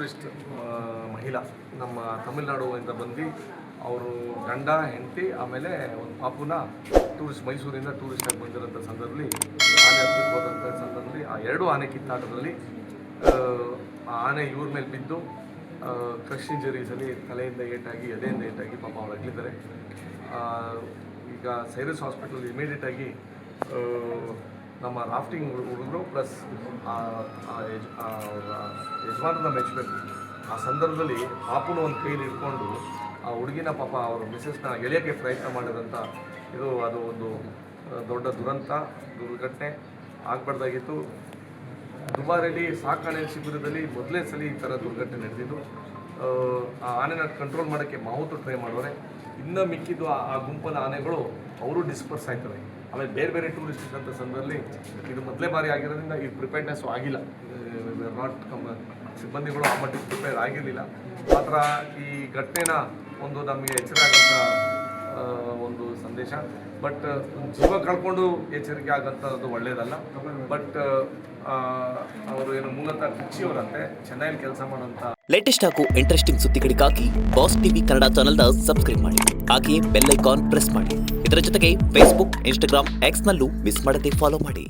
Tourist ಮಹಿಳಾ ನಮ್ಮ ತಮಿಳುನಾಡುವಿಂದ ಬಂದು ಅವರು ಗಂಡ ಹೆಂಡತಿ ಆಮೇಲೆ ಒಂದು ಪಾಪುನ ಮೈಸೂರಿಂದ ಟೂರಿಸ್ಟಾಗಿ ಬಂದಿರೋಂಥ ಸಂದರ್ಭದಲ್ಲಿ ಆನೆ ಹತ್ತಿಕ್ಕೆ ಹೋದಂಥ ಸಂದರ್ಭದಲ್ಲಿ ಆ ಎರಡು ಆನೆ ಕಿತ್ತಾಟದಲ್ಲಿ ಆ ಆನೆ ಇವ್ರ ಮೇಲೆ ಬಿದ್ದು ಕ್ರಶ್ ಇಂಜರೀಸಲ್ಲಿ ತಲೆಯಿಂದ ಏಟಾಗಿ ಎದೆಯಿಂದ ಏಟಾಗಿ ಪಾಪ ಅವ್ರು ಅಗಲಿದ್ದಾರೆ. ಈಗ ಸೈರಸ್ ಹಾಸ್ಪಿಟಲ್ ಇಮಿಡಿಯೇಟಾಗಿ ನಮ್ಮ ರಾಫ್ಟಿಂಗ್ ಹುಡುಗರು ಪ್ಲಸ್ ಯಜಮಾನರನ್ನ ಮೆಚ್ಚಬೇಕು. ಆ ಸಂದರ್ಭದಲ್ಲಿ ಪಾಪುನ ಒಂದು ಕೈಲಿ ಇಟ್ಕೊಂಡು ಆ ಹುಡುಗಿನ ಪಾಪ ಅವ್ರ ಮಿಸಸ್ನ ಎಳೆಯೋಕ್ಕೆ ಪ್ರಯತ್ನ ಮಾಡಿದಂಥ ಅದು ಒಂದು ದೊಡ್ಡ ದುರ್ಘಟನೆ ಆಗಬಾರ್ದಾಗಿತ್ತು. ದುಬಾರಿಯಲ್ಲಿ ಸಾಕಾಣೆ ಶಿಬಿರದಲ್ಲಿ ಮೊದಲೇ ಸಲ ಈ ಥರ ದುರ್ಘಟನೆ ನಡೆದಿದ್ದು. ಆ ಆನೆನ ಕಂಟ್ರೋಲ್ ಮಾಡೋಕ್ಕೆ ಮಾವುತು ಟ್ರೈ ಮಾಡೋರೆ. ಇನ್ನೂ ಮಿಕ್ಕಿದ್ದು ಆ ಗುಂಪನ ಆನೆಗಳು ಅವರು ಡಿಸ್ಪರ್ಸ್ ಆಯ್ತವೆ. ಆಮೇಲೆ ಬೇರೆ ಬೇರೆ ಟೂರಿಸ್ಟ್ ಇದ್ದಂಥ ಸಂದರ್ಭದಲ್ಲಿ ಇದು ಮೊದಲೇ ಬಾರಿ ಆಗಿರೋದ್ರಿಂದ ಈ ಪ್ರಿಪೇರ್ಡ್ನೆಸ್ಸು ಆಗಿಲ್ಲ. ಸಿಬ್ಬಂದಿಗಳು ಆ ಮಟ್ಟಿಗೆ ಪ್ರಿಪೇರ್ ಆಗಿರಲಿಲ್ಲ. ಮಾತ್ರ ಈ ಘಟನೆನ ಒಂದು ನಮಗೆ ಎಚ್ಚರ ಆಗೋಂಥ ಒಂದು ಸಂದೇಶ. ಬಟ್ ಜೀವ ಕಳ್ಕೊಂಡು ಎಚ್ಚರಿಕೆ ಆಗೋಂಥದ್ದು ಒಳ್ಳೆಯದಲ್ಲ. ಬಟ್ ಅವರು ಏನು ಮೂಲತಃ ಕುಚ್ಚಿಯವರಂತೆ ಚೆನ್ನೈಲಿ ಕೆಲಸ ಮಾಡೋಂಥ ಲೇಟೆಸ್ಟ್ ಹಾಗೂ ಇಂಟ್ರೆಸ್ಟಿಂಗ್ ಸುದ್ದಿಗಳಿಗಾಗಿ ಬಾಸ್ ಟಿವಿ ಕನ್ನಡ ಚಾನೆಲ್ನ ಸಬ್ಸ್ಕ್ರೈಬ್ ಮಾಡಿ. ಹಾಗೆಯೇ ಬೆಲ್ ಐಕಾನ್ ಪ್ರೆಸ್ ಮಾಡಿ. ಇದರ ಜೊತೆಗೆ ಫೇಸ್ಬುಕ್, ಇನ್ಸ್ಟಾಗ್ರಾಮ್, ಎಕ್ಸ್ನಲ್ಲೂ ಮಿಸ್ ಮಾಡದೆ ಫಾಲೋ ಮಾಡಿ.